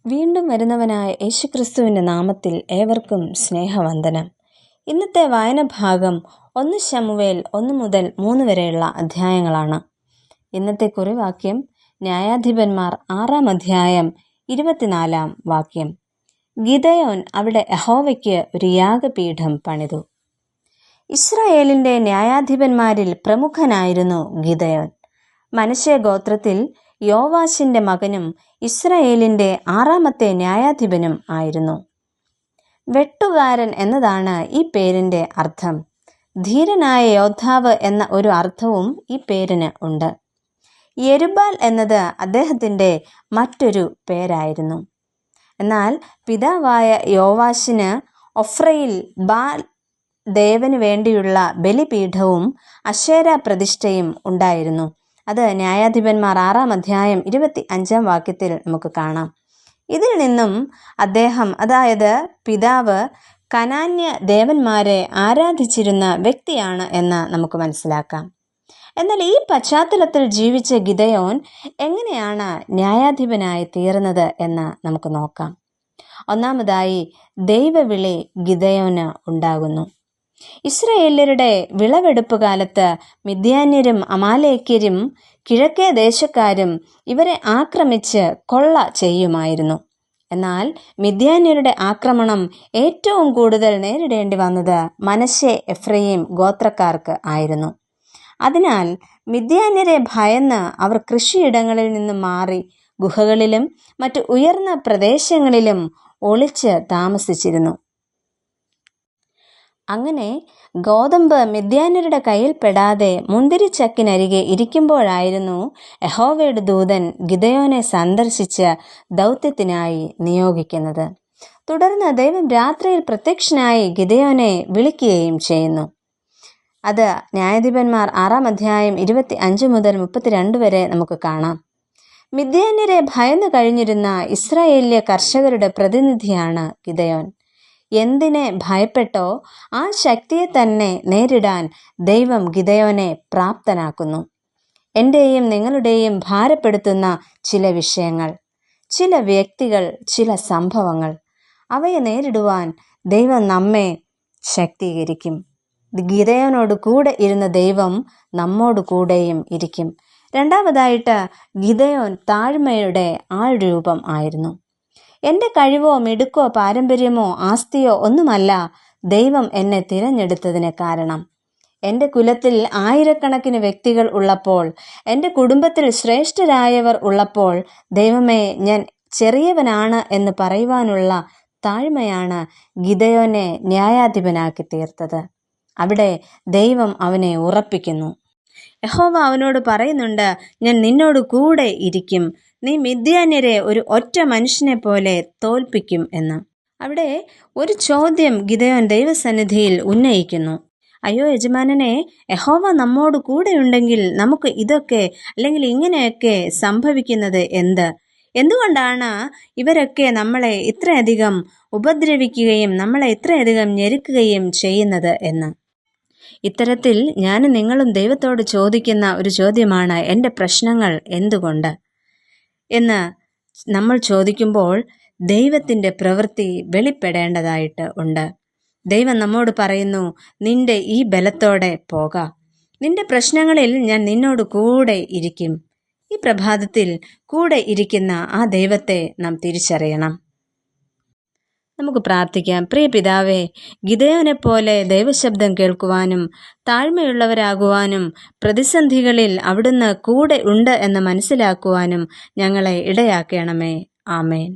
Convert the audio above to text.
വീണ്ടും വരുന്നവനായ യേശുക്രിസ്തുവിൻ്റെ നാമത്തിൽ ഏവർക്കും സ്നേഹവന്ദനം. ഇന്നത്തെ വായന ഭാഗം 1 ശമൂവേൽ 1 മുതൽ 3 വരെയുള്ള അധ്യായങ്ങളാണ്. ഇന്നത്തെ കുറിവാക്യം ന്യായാധിപന്മാർ 6-ാം അധ്യായം 24-ാം വാക്യം. ഗിദെയോൻ അവിടെ യഹോവയ്ക്ക് ഒരു യാഗപീഠം പണിതു. ഇസ്രായേലിൻ്റെ ന്യായാധിപന്മാരിൽ പ്രമുഖനായിരുന്നു ഗിദെയോൻ. മനശ്ശെ ഗോത്രത്തിൽ യോവാശിൻ്റെ മകനും ഇസ്രായേലിൻ്റെ 6-ാമത്തെ ന്യായാധിപനും ആയിരുന്നു. വെട്ടുകാരൻ എന്നതാണ് ഈ പേരിൻ്റെ അർത്ഥം. ധീരനായ യോദ്ധാവ് എന്ന ഒരു അർത്ഥവും ഈ പേരിന് ഉണ്ട്. യെരുബാൽ എന്നത് അദ്ദേഹത്തിൻ്റെ മറ്റൊരു പേരായിരുന്നു. എന്നാൽ പിതാവായ യോവാശിന് ഒഫ്രയിൽ ബാൽ ദേവന് വേണ്ടിയുള്ള ബലിപീഠവും അശേര പ്രതിഷ്ഠയും ഉണ്ടായിരുന്നു. അത് ന്യായാധിപന്മാർ 6-ാം അധ്യായം 25-ാം വാക്യത്തിൽ നമുക്ക് കാണാം. ഇതിൽ നിന്നും അദ്ദേഹം, അതായത് പിതാവ്, കനാന്യ ദേവന്മാരെ ആരാധിച്ചിരുന്ന വ്യക്തിയാണ് എന്ന് നമുക്ക് മനസ്സിലാക്കാം. എന്നാൽ ഈ പശ്ചാത്തലത്തിൽ ജീവിച്ച ഗിദെയോൻ എങ്ങനെയാണ് ന്യായാധിപനായി തീർന്നത് എന്ന് നമുക്ക് നോക്കാം. ഒന്നാമതായി, ദൈവവിളി ഗിദെയോന് ഉണ്ടാകുന്നു. ഇസ്രായേല്യരുടെ വിളവെടുപ്പ് കാലത്ത് മിദ്യാന്യരും അമാലേക്യരും കിഴക്കേ ദേശക്കാരും ഇവരെ ആക്രമിച്ച് കൊള്ള ചെയ്യുമായിരുന്നു. എന്നാൽ മിദ്യാന്യരുടെ ആക്രമണം ഏറ്റവും കൂടുതൽ നേരിടേണ്ടി വന്നത് മനശ്ശെ എഫ്രയീം ഗോത്രക്കാർക്ക് ആയിരുന്നു. അതിനാൽ മിദ്യാന്യരെ ഭയന്ന് അവർ കൃഷിയിടങ്ങളിൽ നിന്ന് മാറി ഗുഹകളിലും മറ്റു ഉയർന്ന പ്രദേശങ്ങളിലും ഒളിച്ച് താമസിച്ചിരുന്നു. അങ്ങനെ ഗോതമ്പ് മിദ്യാന്യരുടെ കയ്യിൽ പെടാതെ മുന്തിരിച്ചക്കിനരികെ ഇരിക്കുമ്പോഴായിരുന്നു യഹോവയുടെ ദൂതൻ ഗിദെയോനെ സന്ദർശിച്ച് ദൗത്യത്തിനായി നിയോഗിക്കുന്നത്. തുടർന്ന് ദൈവം രാത്രിയിൽ പ്രത്യക്ഷനായി ഗിദെയോനെ വിളിക്കുകയും ചെയ്യുന്നു. അത് ന്യായാധിപന്മാർ 6-ാം അധ്യായം 25 മുതൽ 32 വരെ നമുക്ക് കാണാം. മിദ്യാന്യരെ ഭയന്നു കഴിഞ്ഞിരുന്ന ഇസ്രായേല്യ കർഷകരുടെ പ്രതിനിധിയാണ് ഗിദെയോൻ. എന്തിനെ ഭയപ്പെട്ടോ ആ ശക്തിയെ തന്നെ നേരിടാൻ ദൈവം ഗിദെയോനെ പ്രാപ്തനാക്കുന്നു. എൻ്റെയും നിങ്ങളുടെയും ഭാരപ്പെടുത്തുന്ന ചില വിഷയങ്ങൾ, ചില വ്യക്തികൾ, ചില സംഭവങ്ങൾ, അവയെ നേരിടുവാൻ ദൈവം നമ്മെ ശക്തീകരിക്കും. ഗിദെയോനോട് കൂടെ ഇരുന്ന ദൈവം നമ്മോട് കൂടെയും ഇരിക്കും. രണ്ടാമതായിട്ട്, ഗിദെയോൻ താഴ്മയുടെ ആൾരൂപം ആയിരുന്നു. എൻ്റെ കഴിവോ മിടുക്കോ പാരമ്പര്യമോ ആസ്തിയോ ഒന്നുമല്ല ദൈവം എന്നെ തിരഞ്ഞെടുത്തതിന് കാരണം. എൻ്റെ കുലത്തിൽ ആയിരക്കണക്കിന് വ്യക്തികൾ ഉള്ളപ്പോൾ, എൻ്റെ കുടുംബത്തിൽ ശ്രേഷ്ഠരായവർ ഉള്ളപ്പോൾ, ദൈവമേ, ഞാൻ ചെറിയവനാണ് എന്ന് പറയുവാനുള്ള താഴ്മയാണ് ഗിദെയോനെ ന്യായാധിപനാക്കി തീർത്തത്. അവിടെ ദൈവം അവനെ ഉറപ്പിക്കുന്നു. യഹോവ അവനോട് പറയുന്നുണ്ട്, ഞാൻ നിന്നോട് കൂടെ ഇരിക്കും, നീ മിദ്യാന്യരെ ഒരു ഒറ്റ മനുഷ്യനെ പോലെ തോൽപ്പിക്കും എന്ന്. അവിടെ ഒരു ചോദ്യം ഗിദെയോൻ ദൈവസന്നിധിയിൽ ഉന്നയിക്കുന്നു. അയ്യോ യജമാനനെ, യഹോവ നമ്മോട് കൂടെ ഉണ്ടെങ്കിൽ നമുക്ക് ഇതൊക്കെ അല്ലെങ്കിൽ ഇങ്ങനെയൊക്കെ സംഭവിക്കുന്നത് എന്തുകൊണ്ടാണ് ഇവരൊക്കെ നമ്മളെ ഇത്രയധികം ഉപദ്രവിക്കുകയും നമ്മളെ ഇത്രയധികം ഞെരുക്കുകയും ചെയ്യുന്നത് എന്ന്. ഇത്തരത്തിൽ ഞാനും നിങ്ങളും ദൈവത്തോട് ചോദിക്കുന്ന ഒരു ചോദ്യമാണ്, എൻ്റെ പ്രശ്നങ്ങൾ എന്തുകൊണ്ട് എന്ന് നമ്മൾ ചോദിക്കുമ്പോൾ ദൈവത്തിൻ്റെ പ്രവൃത്തി വെളിപ്പെടേണ്ടതായിട്ട് ഉണ്ട്. ദൈവം നമ്മോട് പറയുന്നു, നിന്റെ ഈ ബലത്തോടെ പോക, നിന്റെ പ്രശ്നങ്ങളിൽ ഞാൻ നിന്നോട് കൂടെ ഇരിക്കും. ഈ പ്രഭാതത്തിൽ കൂടെ ഇരിക്കുന്ന ആ ദൈവത്തെ നാം തിരിച്ചറിയണം. നമുക്ക് പ്രാർത്ഥിക്കാം. പ്രിയ പിതാവേ, ഗിദെയോനെ പോലെ ദൈവശബ്ദം കേൾക്കുവാനും താഴ്മയുള്ളവരാകുവാനും പ്രതിസന്ധികളിൽ അവിടുന്ന് കൂടെ ഉണ്ട് എന്ന് മനസ്സിലാക്കുവാനും ഞങ്ങളെ ഇടയാക്കണമേ. ആമേൻ.